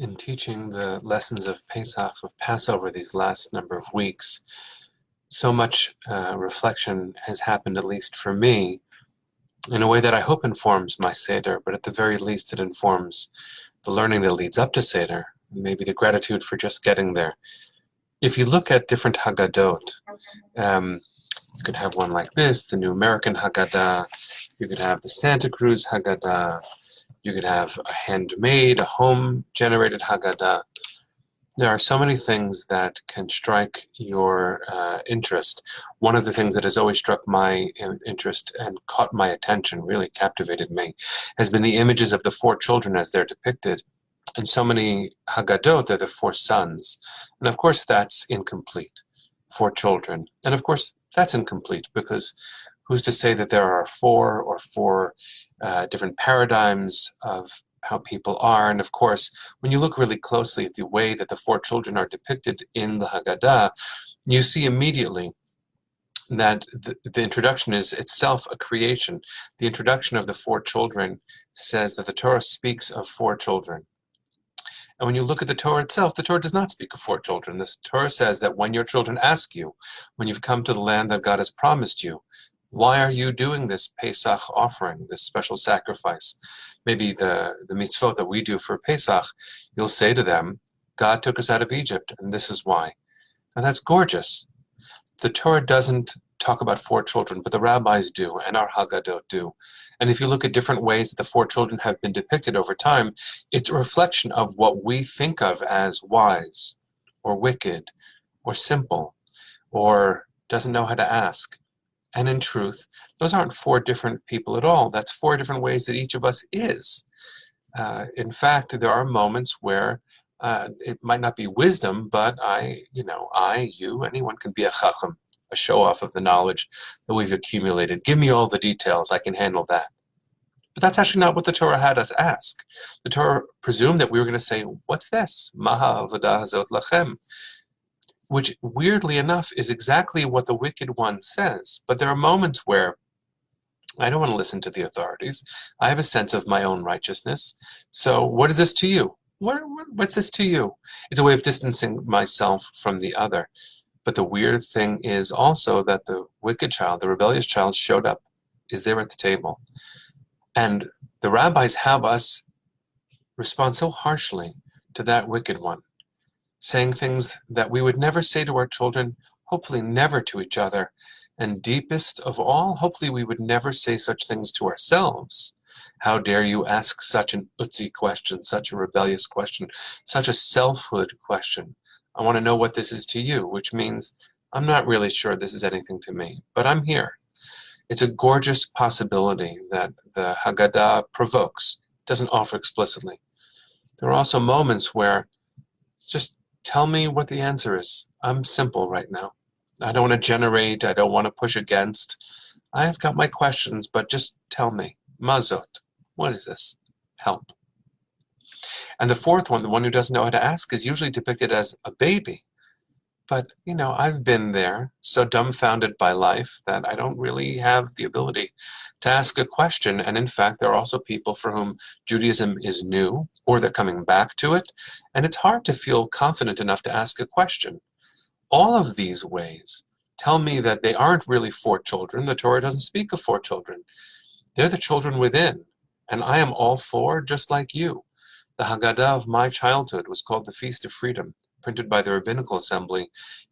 In teaching the lessons of Pesach, of Passover, these last number of weeks, so much reflection has happened, at least for me, in a way that I hope informs my Seder, but at the very least it informs the learning that leads up to Seder, maybe the gratitude for just getting there. If you look at different Haggadot, you could have one like this, the New American Haggadah, you could have the Santa Cruz Haggadah, you could have a handmade, a home-generated Haggadah. There are so many things that can strike your interest. One of the things that has always struck my interest and caught my attention, really captivated me, has been the images of the four children as they're depicted. In so many Haggadot, they're the four sons. And of course, that's incomplete. Four children. And of course, that's incomplete because who's to say that there are four different paradigms of how people are. And of course, when you look really closely at the way that the four children are depicted in the Haggadah, you see immediately that the introduction is itself a creation. The introduction of the four children says that the Torah speaks of four children. And when you look at the Torah itself, the Torah does not speak of four children. The Torah says that when your children ask you, when you've come to the land that God has promised you, why are you doing this Pesach offering, this special sacrifice? Maybe the mitzvot that we do for Pesach, you'll say to them, God took us out of Egypt, and this is why. And that's gorgeous. The Torah doesn't talk about four children, but the rabbis do, and our Haggadot do. And if you look at different ways that the four children have been depicted over time, it's a reflection of what we think of as wise, or wicked, or simple, or doesn't know how to ask. And in truth, those aren't four different people at all. That's four different ways that each of us is. In fact, there are moments where it might not be wisdom, but you, anyone can be a chacham, a show-off of the knowledge that we've accumulated. Give me all the details, I can handle that. But that's actually not what the Torah had us ask. The Torah presumed that we were going to say, what's this? Maha avodah hazot lachem. Which, weirdly enough, is exactly what the wicked one says. But there are moments where I don't want to listen to the authorities. I have a sense of my own righteousness. So what is this to you? What's this to you? It's a way of distancing myself from the other. But the weird thing is also that the wicked child, the rebellious child, showed up, is there at the table. And the rabbis have us respond so harshly to that wicked one, saying things that we would never say to our children, hopefully never to each other, and deepest of all, hopefully we would never say such things to ourselves. How dare you ask such an utzi question, such a rebellious question, such a selfhood question? I want to know what this is to you, which means I'm not really sure this is anything to me, but I'm here. It's a gorgeous possibility that the Haggadah provokes, doesn't offer explicitly. There are also moments where just tell me what the answer is. I'm simple right now. I don't want to generate. I don't want to push against. I've got my questions, but just tell me. Mazot. What is this? Help. And the fourth one, the one who doesn't know how to ask, is usually depicted as a baby. But, I've been there, so dumbfounded by life that I don't really have the ability to ask a question. And in fact, there are also people for whom Judaism is new, or they're coming back to it, and it's hard to feel confident enough to ask a question. All of these ways tell me that they aren't really four children. The Torah doesn't speak of four children. They're the children within, and I am all four, just like you. The Haggadah of my childhood was called the Feast of Freedom, printed by the Rabbinical Assembly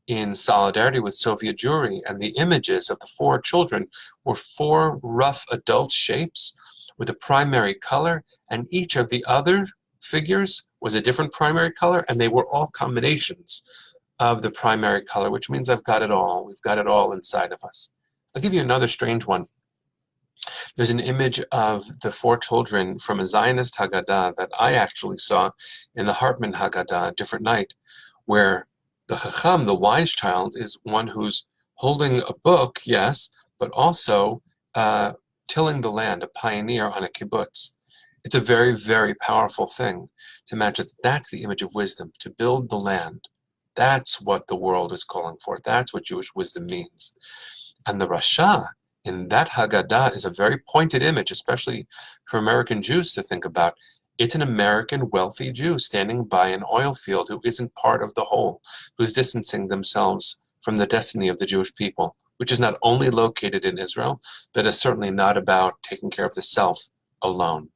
in solidarity with Soviet Jewry, and the images of the four children were four rough adult shapes with a primary color, and each of the other figures was a different primary color, and they were all combinations of the primary color, which means I've got it all. We've got it all inside of us. I'll give you another strange one. There's an image of the four children from a Zionist Haggadah that I actually saw in the Hartman Haggadah, a different night, where the Chacham, the wise child, is one who's holding a book, yes, but also tilling the land, a pioneer on a kibbutz. It's a very, very powerful thing to imagine that's the image of wisdom, to build the land. That's what the world is calling for. That's what Jewish wisdom means. And the Rasha in that Haggadah is a very pointed image, especially for American Jews to think about. It's an American wealthy Jew standing by an oil field who isn't part of the whole, who's distancing themselves from the destiny of the Jewish people, which is not only located in Israel, but is certainly not about taking care of the self alone.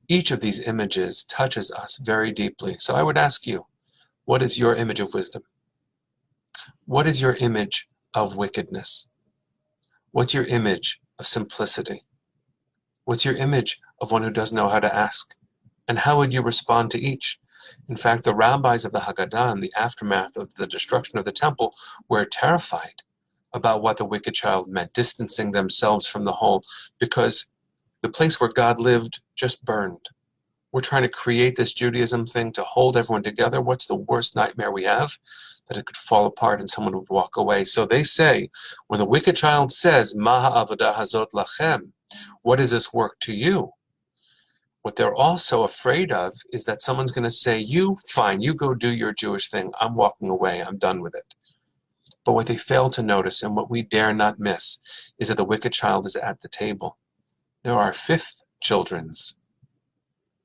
Each of these images touches us very deeply. So I would ask you, what is your image of wisdom? What is your image of wickedness? What's your image of simplicity? What's your image of one who doesn't know how to ask? And how would you respond to each? In fact, the rabbis of the Haggadah in the aftermath of the destruction of the temple were terrified about what the wicked child meant, distancing themselves from the whole, because the place where God lived just burned. We're trying to create this Judaism thing to hold everyone together. What's the worst nightmare we have? That it could fall apart and someone would walk away. So they say, when the wicked child says, Ma ha'avodah hazot lachem, what is this work to you? What they're also afraid of is that someone's going to say, you, fine, you go do your Jewish thing. I'm walking away. I'm done with it. But what they fail to notice, and what we dare not miss, is that the wicked child is at the table. There are fifth children's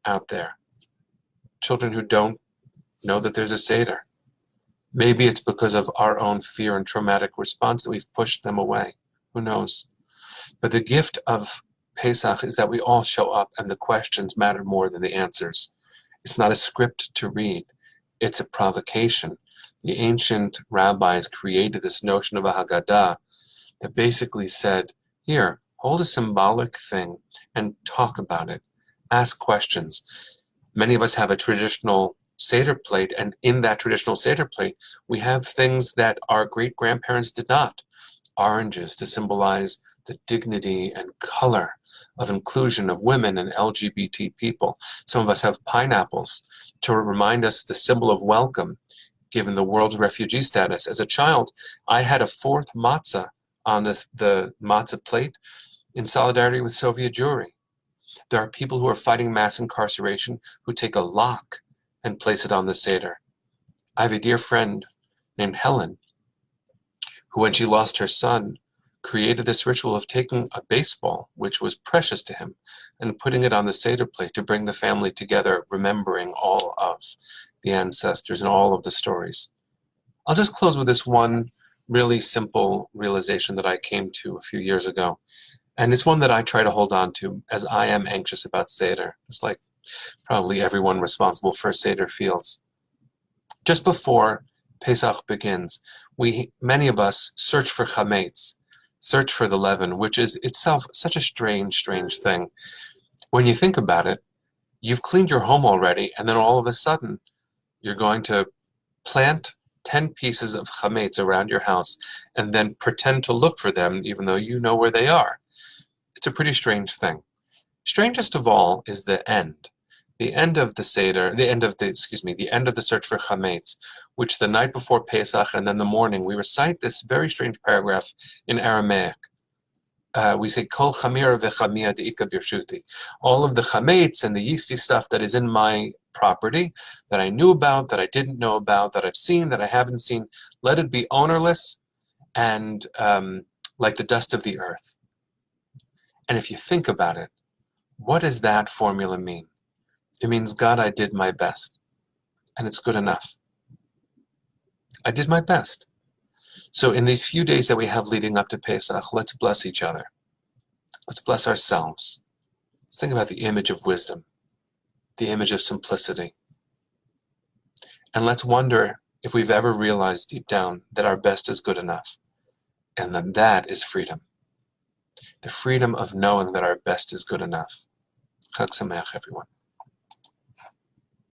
out there. Children who don't know that there's a Seder. Maybe it's because of our own fear and traumatic response that we've pushed them away. Who knows? But the gift of Pesach is that we all show up and the questions matter more than the answers. It's not a script to read. It's a provocation. The ancient rabbis created this notion of a Haggadah that basically said, here, hold a symbolic thing and talk about it. Ask questions. Many of us have a traditional Seder plate, and in that traditional Seder plate, we have things that our great-grandparents did not. Oranges to symbolize the dignity and color of inclusion of women and LGBT people. Some of us have pineapples to remind us the symbol of welcome, given the world's refugee status. As a child, I had a fourth matzah on the matzah plate in solidarity with Soviet Jewry. There are people who are fighting mass incarceration who take a lock and place it on the Seder. I have a dear friend named Helen, who when she lost her son, created this ritual of taking a baseball, which was precious to him, and putting it on the Seder plate to bring the family together, remembering all of the ancestors and all of the stories. I'll just close with this one really simple realization that I came to a few years ago. And it's one that I try to hold on to, as I am anxious about Seder. It's like probably everyone responsible for Seder feels. Just before Pesach begins, many of us search for chametz, search for the leaven, which is itself such a strange thing. When you think about it, you've cleaned your home already, and then all of a sudden, you're going to plant 10 pieces of chametz around your house and then pretend to look for them, even though you know where they are. It's a pretty strange thing. Strangest of all is the end. The end of the Seder, the end of the search for chametz, which the night before Pesach and then the morning, we recite this very strange paragraph in Aramaic. We say, Kol chamira v'chamia de'ika birshuti. All of the chametz and the yeasty stuff that is in my property, that I knew about, that I didn't know about, that I've seen, that I haven't seen, let it be ownerless and like the dust of the earth. And if you think about it, what does that formula mean? It means, God, I did my best, and it's good enough. I did my best. So in these few days that we have leading up to Pesach, let's bless each other. Let's bless ourselves. Let's think about the image of wisdom, the image of simplicity. And let's wonder if we've ever realized deep down that our best is good enough, and that is freedom. The freedom of knowing that our best is good enough. Chag Sameach, everyone.